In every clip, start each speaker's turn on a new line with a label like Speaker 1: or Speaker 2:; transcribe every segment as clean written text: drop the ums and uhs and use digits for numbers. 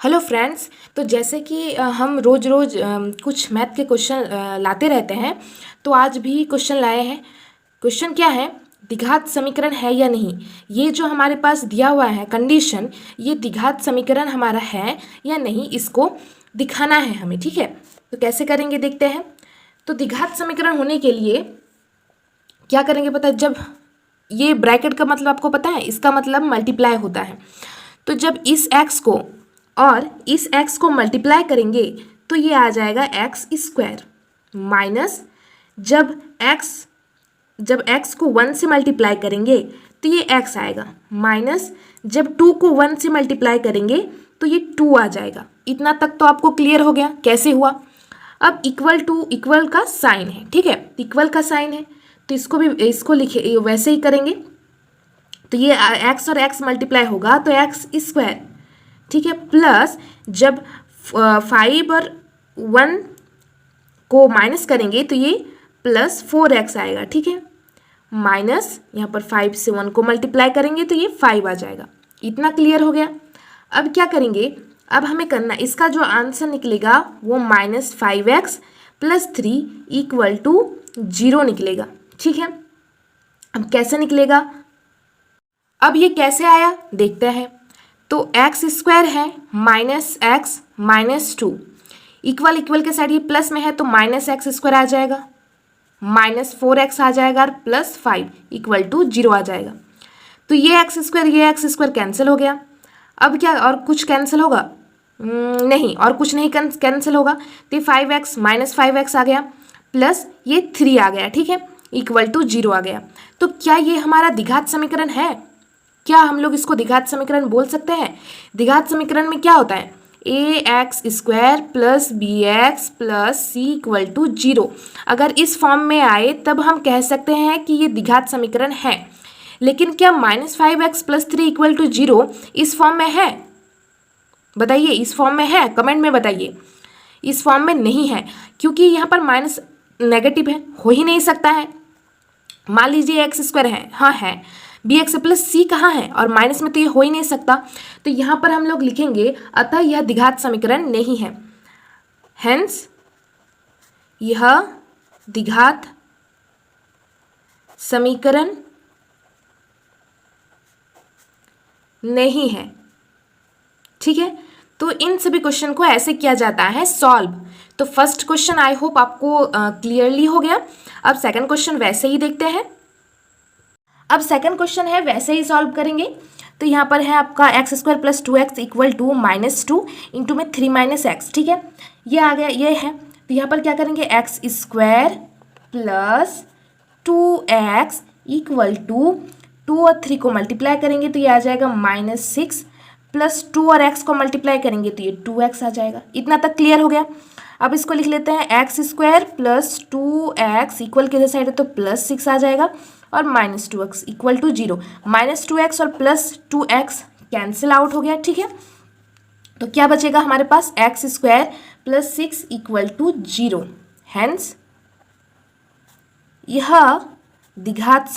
Speaker 1: Hello friends. तो जैसे कि हम रोज़ रोज़ कुछ मैथ के क्वेश्चन लाते रहते हैं, तो आज भी क्वेश्चन लाए हैं। क्वेश्चन क्या है? द्विघात समीकरण है या नहीं। ये जो हमारे पास दिया हुआ है कंडीशन, ये द्विघात समीकरण हमारा है या नहीं, इसको दिखाना है हमें। ठीक है, तो कैसे करेंगे देखते हैं। तो द्विघात समीकरण होने के लिए क्या करेंगे पता है? जब ये ब्रैकेट का मतलब आपको पता है, इसका मतलब मल्टीप्लाई होता है। तो जब इस x को और इस x को मल्टीप्लाई करेंगे तो ये आ जाएगा एक्स स्क्वायर माइनस जब x को 1 से मल्टीप्लाई करेंगे तो ये x आएगा, माइनस जब 2 को 1 से मल्टीप्लाई करेंगे तो ये 2 आ जाएगा। इतना तक तो आपको क्लियर हो गया कैसे हुआ। अब इक्वल टू इक्वल का साइन है, ठीक है, इक्वल का साइन है तो इसको लिखे वैसे ही करेंगे। तो ये x और x मल्टीप्लाई होगा तो एक्स स्क्वायर, ठीक है, प्लस जब 5 और 1 को माइनस करेंगे तो ये प्लस 4x आएगा, ठीक है, माइनस यहाँ पर 5 से 1 को मल्टीप्लाई करेंगे तो ये 5 आ जाएगा। इतना क्लियर हो गया। अब क्या करेंगे, अब हमें करना, इसका जो आंसर निकलेगा वो -5x + 3 = 0 निकलेगा, ठीक है। अब कैसे निकलेगा, अब ये कैसे आया देखते हैं। तो एक्स स्क्वायर है -x -2 इक्वल इक्वल के साइड ये प्लस में है तो -x² आ जाएगा, -4x आ जाएगा और +5 = 0 आ जाएगा। तो ये x² कैंसिल हो गया। अब क्या और कुछ कैंसिल होगा? नहीं, और कुछ नहीं कैंसिल होगा। तो 5x -5x आ गया प्लस ये 3 आ गया, ठीक है, = 0 आ गया। तो क्या ये हमारा द्विघात समीकरण है? क्या हम लोग इसको द्विघात समीकरण बोल सकते हैं? द्विघात समीकरण में क्या होता है? ax² + bx + c = 0। अगर इस फॉर्म में आए तब हम कह सकते हैं कि ये द्विघात समीकरण है। लेकिन क्या -5x + 3 = 0 इस फॉर्म में है? बताइए, इस फॉर्म में है? कमेंट में बताइए। इस फॉर्म में नहीं है क्योंकि यहाँ पर माइनस नेगेटिव है, हो ही नहीं सकता है। मान लीजिए x² है, हाँ है, bx + c कहाँ है, और माइनस में तो ये हो ही नहीं सकता। तो यहाँ पर हम लोग लिखेंगे अतः यह द्विघात समीकरण नहीं है। हेंस यह द्विघात समीकरण नहीं है, ठीक है। तो इन सभी क्वेश्चन को ऐसे किया जाता है सॉल्व। तो फर्स्ट क्वेश्चन आई होप आपको क्लियरली हो गया। अब सेकंड क्वेश्चन वैसे ही देखते हैं। अब सेकंड क्वेश्चन है वैसे ही सॉल्व करेंगे। तो यहाँ पर है आपका x² + 2x = -2 इंटू में 3 - x, ठीक है, ये आ गया, ये है। तो यहाँ पर क्या करेंगे, x² + 2x = 2 और 3 को मल्टीप्लाई करेंगे तो ये आ जाएगा -6 प्लस 2 और x को मल्टीप्लाई करेंगे तो ये 2x आ जाएगा। इतना तक क्लियर हो गया। अब इसको लिख लेते हैं x² + 2x इक्वल किधर साइड है तो +6 आ जाएगा और -2x = 0। -2x और +2x कैंसिल आउट हो गया, ठीक है। तो क्या बचेगा हमारे पास, x² + 6 = 0। हेंस यह द्विघात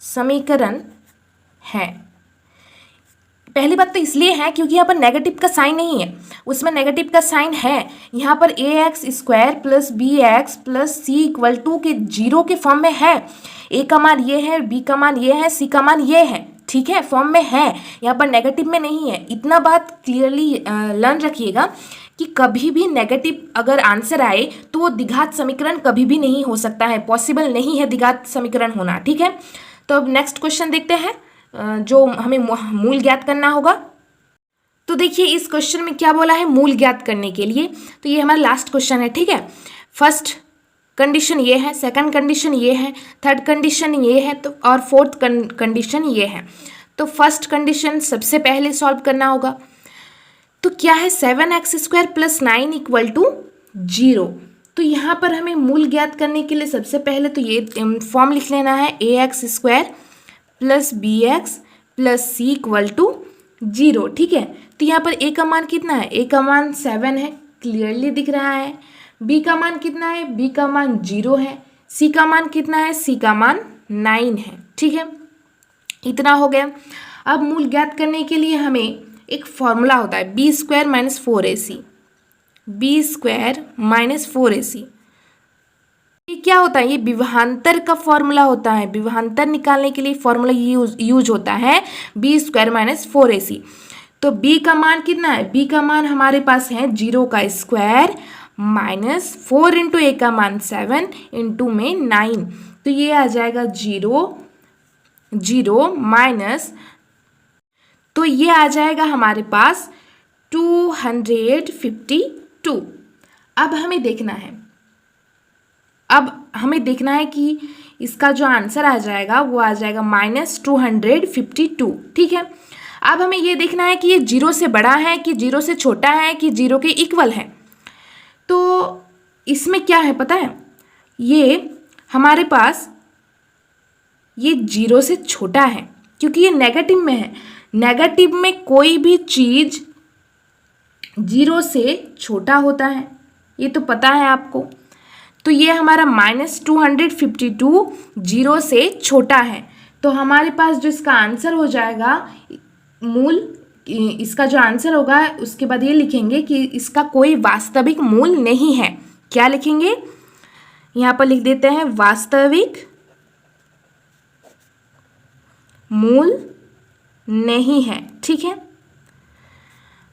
Speaker 1: समीकरण है। पहली बात तो इसलिए है क्योंकि यहाँ पर नेगेटिव का साइन नहीं है, उसमें नेगेटिव का साइन है। यहाँ पर ax² + bx + c = के 0 के फॉर्म में है। a का मान ये है, b का मान ये है, c का मान ये है, ठीक है, फॉर्म में है, यहाँ पर नेगेटिव में नहीं है। इतना बात क्लियरली लर्न रखिएगा कि कभी भी नेगेटिव अगर आंसर आए तो वो द्विघात समीकरण कभी भी नहीं हो सकता है, पॉसिबल नहीं है द्विघात समीकरण होना, ठीक है। तो अब नेक्स्ट क्वेश्चन देखते हैं जो हमें मूल ज्ञात करना होगा। तो देखिए इस क्वेश्चन में क्या बोला है, मूल ज्ञात करने के लिए। तो ये हमारा लास्ट क्वेश्चन है, ठीक है। फर्स्ट कंडीशन ये है, सेकंड कंडीशन ये है, थर्ड कंडीशन ये है, तो और फोर्थ कंडीशन ये है। तो फर्स्ट कंडीशन सबसे पहले सॉल्व करना होगा। तो क्या है, 7x² + 9 = 0। तो यहाँ पर हमें मूल ज्ञात करने के लिए सबसे पहले तो ये फॉर्म लिख लेना है, ax² + bx + c = 0, ठीक है। तो यहाँ पर a का मान कितना है, a का मान 7 है, क्लियरली दिख रहा है। b का मान कितना है, b का मान 0 है। c का मान कितना है, c का मान 9 है, ठीक है। इतना हो गया। अब मूल ज्ञात करने के लिए हमें एक फॉर्मूला होता है B square minus 4ac, B square minus 4ac। ये क्या होता है? ये विभवांतर का फॉर्मूला होता है। विभवांतर निकालने के लिए फॉर्मूला यूज होता है बी स्क्वायर माइनस 4ac। तो b का मान कितना है? b का मान हमारे पास है 0 का स्क्वायर माइनस 4 इंटू a का मान 7 इंटू में 9। तो ये आ जाएगा 0 माइनस, तो ये आ जाएगा हमारे पास 252। अब हमें देखना है कि इसका जो आंसर आ जाएगा वो आ जाएगा -252। ठीक है, अब हमें ये देखना है कि ये 0 से बड़ा है कि 0 से छोटा है कि 0 के इक्वल है। तो इसमें क्या है पता है? ये हमारे पास ये 0 से छोटा है क्योंकि ये नेगेटिव में है। नेगेटिव में कोई भी चीज़ 0 से छोटा होता है, ये तो पता है आपको। तो ये हमारा -252 0 से छोटा है। तो हमारे पास जो इसका आंसर हो जाएगा मूल, इसका जो आंसर होगा उसके बाद ये लिखेंगे कि इसका कोई वास्तविक मूल नहीं है। क्या लिखेंगे? यहाँ पर लिख देते हैं वास्तविक मूल नहीं है। ठीक है,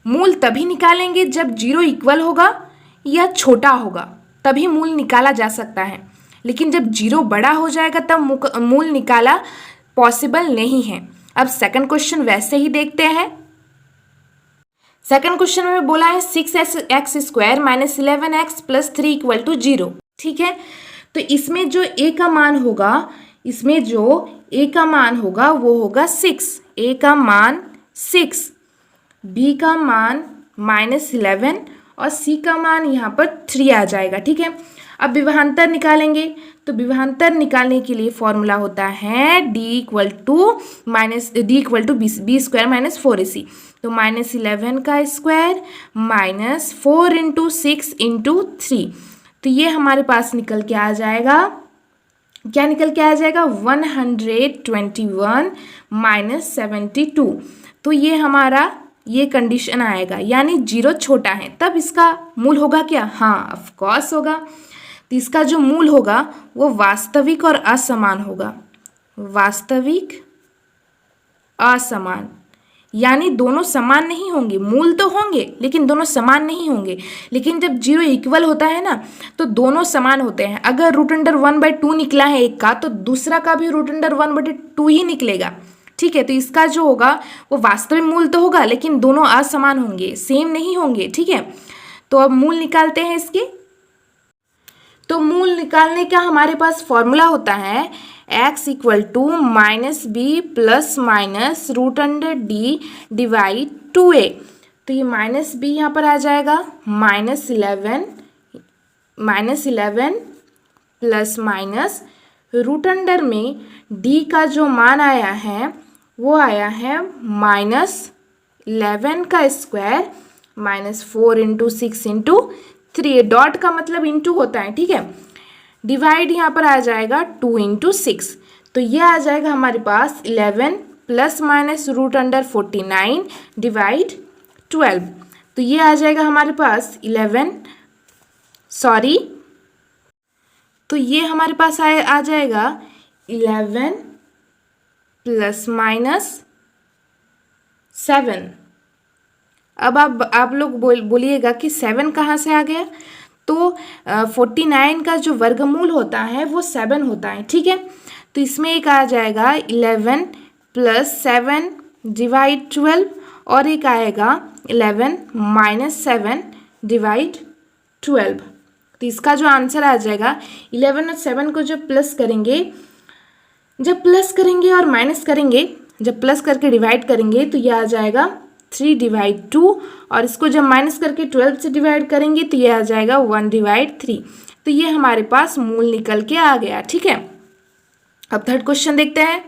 Speaker 1: मूल तभी निकालेंगे जब 0 इक्वल होगा या छोटा होगा, तभी मूल निकाला जा सकता है। लेकिन जब 0 बड़ा हो जाएगा तब मूल निकाला पॉसिबल नहीं है। अब सेकंड क्वेश्चन वैसे ही देखते हैं। सेकंड क्वेश्चन में बोला है 6x square minus 11x plus 3 equal to 0। ठीक है, तो इसमें जो a का मान होगा वो होगा 6। a का मान 6, b का मान -11 और c का मान यहाँ पर 3 आ जाएगा। ठीक है, अब विभवांतर निकालेंगे। तो विभवांतर निकालने के लिए फॉर्मूला होता है d equal to B square minus 4ac। तो -11 का स्क्वायर माइनस 4 इंटू 6 इंटू 3। तो ये हमारे पास निकल के आ जाएगा, क्या निकल के आ जाएगा? 121 माइनस 72। तो ये हमारा ये कंडीशन आएगा, यानी 0 छोटा है तब इसका मूल होगा क्या? हाँ, ऑफ कोर्स होगा। तो इसका जो मूल होगा वो वास्तविक और असमान होगा। वास्तविक असमान, यानी दोनों समान नहीं होंगे। मूल तो होंगे लेकिन दोनों समान नहीं होंगे। लेकिन जब 0 इक्वल होता है ना तो दोनों समान होते हैं। अगर √1/2 निकला है एक का तो दूसरा का भी √1/2 ही निकलेगा। ठीक है, तो इसका जो होगा वो वास्तविक मूल तो होगा लेकिन दोनों असमान होंगे, सेम नहीं होंगे। ठीक है, तो अब मूल निकालते हैं इसके। तो मूल निकालने का हमारे पास फॉर्मूला होता है x equal to -b plus minus √d divide 2a। तो ये -b यहाँ पर आ जाएगा -11 प्लस माइनस √अंडर में d का जो मान आया है वो आया है -11 का स्क्वायर -4 इंटू 6 इंटू 3। डॉट का मतलब इंटू होता है। ठीक है, डिवाइड यहाँ पर आ जाएगा 2 इंटू 6। तो ये आ जाएगा हमारे पास 11 प्लस माइनस √49 डिवाइड 12। तो ये आ जाएगा हमारे पास 11, सॉरी, तो ये हमारे पास आ जाएगा 11 प्लस माइनस 7। अब आप लोग बोलिएगा कि 7 कहाँ से आ गया? तो 49 का जो वर्गमूल होता है वो 7 होता है। ठीक है, तो इसमें एक आ जाएगा 11 प्लस 7 डिवाइड 12 और एक आएगा 11 माइनस 7 डिवाइड 12। तो इसका जो आंसर आ जाएगा 11 और 7 को जब प्लस करेंगे और माइनस करेंगे, जब प्लस करके डिवाइड करेंगे तो ये आ जाएगा 3 डिवाइड 2 और इसको जब माइनस करके 12 से डिवाइड करेंगे तो ये आ जाएगा 1 डिवाइड 3। तो ये हमारे पास मूल निकल के आ गया। ठीक है, अब थर्ड क्वेश्चन देखते हैं।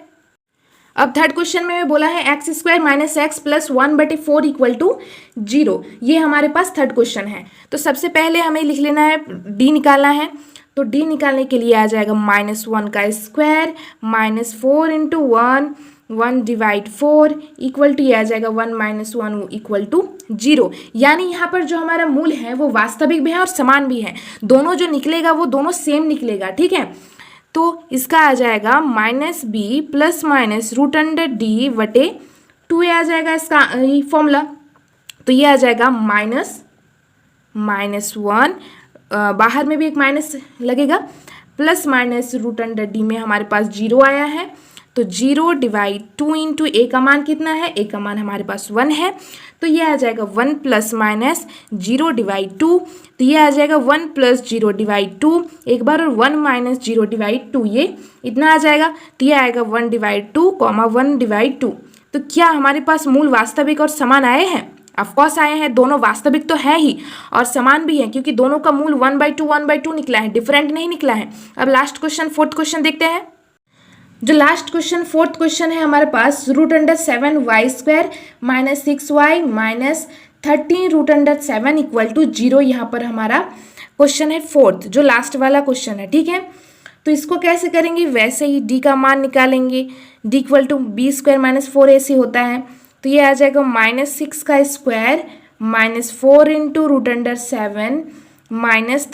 Speaker 1: अब थर्ड क्वेश्चन में बोला है x square minus X plus 1/4 equal to 0। ये हमारे पास थर्ड क्वेश्चन है। तो सबसे पहले हमें लिख लेना है, d निकालना है। तो d निकालने के लिए आ जाएगा -1 का square -4 into 1 1 divide 4 equal to ये आ जाएगा 1 माइनस 1 इक्वल टू 0। यानी यहाँ पर जो हमारा मूल है वो वास्तविक भी है और समान भी है, दोनों जो निकलेगा वो दोनों सेम निकलेगा, ठीक है। तो इसका आ जाएगा minus B plus minus root under D बटे 2a आ जाएगा इसका फॉर्मूला। तो ये आ जाएगा -1, बाहर में भी एक माइनस लगेगा, plus minus root under D में हमारे पास 0 आया है, तो 0 डिवाइड 2 इंटू ए का मान कितना है, ए का मान हमारे पास 1 है, तो ये आ जाएगा 1 प्लस माइनस 0 डिवाइड 2, तो ये आ जाएगा 1 प्लस 0 डिवाइड 2 एक बार, और 1 माइनस 0 डिवाइड 2 ये इतना आ जाएगा, तो ये आएगा 1 डिवाइड 2 कॉमा 1 डिवाइड 2। तो क्या हमारे पास मूल वास्तविक और समान आए हैं? ऑफकोर्स आए हैं, दोनों वास्तविक तो है ही और समान भी है, क्योंकि दोनों का मूल 1/2 निकला है, डिफरेंट नहीं निकला है। अब लास्ट क्वेश्चन, फोर्थ क्वेश्चन देखते हैं। जो लास्ट क्वेश्चन, फोर्थ क्वेश्चन है हमारे पास, root under 7y² minus 6y minus 13 root under 7 equal to 0। यहाँ पर हमारा क्वेश्चन है फोर्थ, जो लास्ट वाला क्वेश्चन है, ठीक है। तो इसको कैसे करेंगे, वैसे ही d का मान निकालेंगे, d equal to b² minus 4ac होता है, तो ये आ जाएगा -6 का square minus 4 into root under 7 minus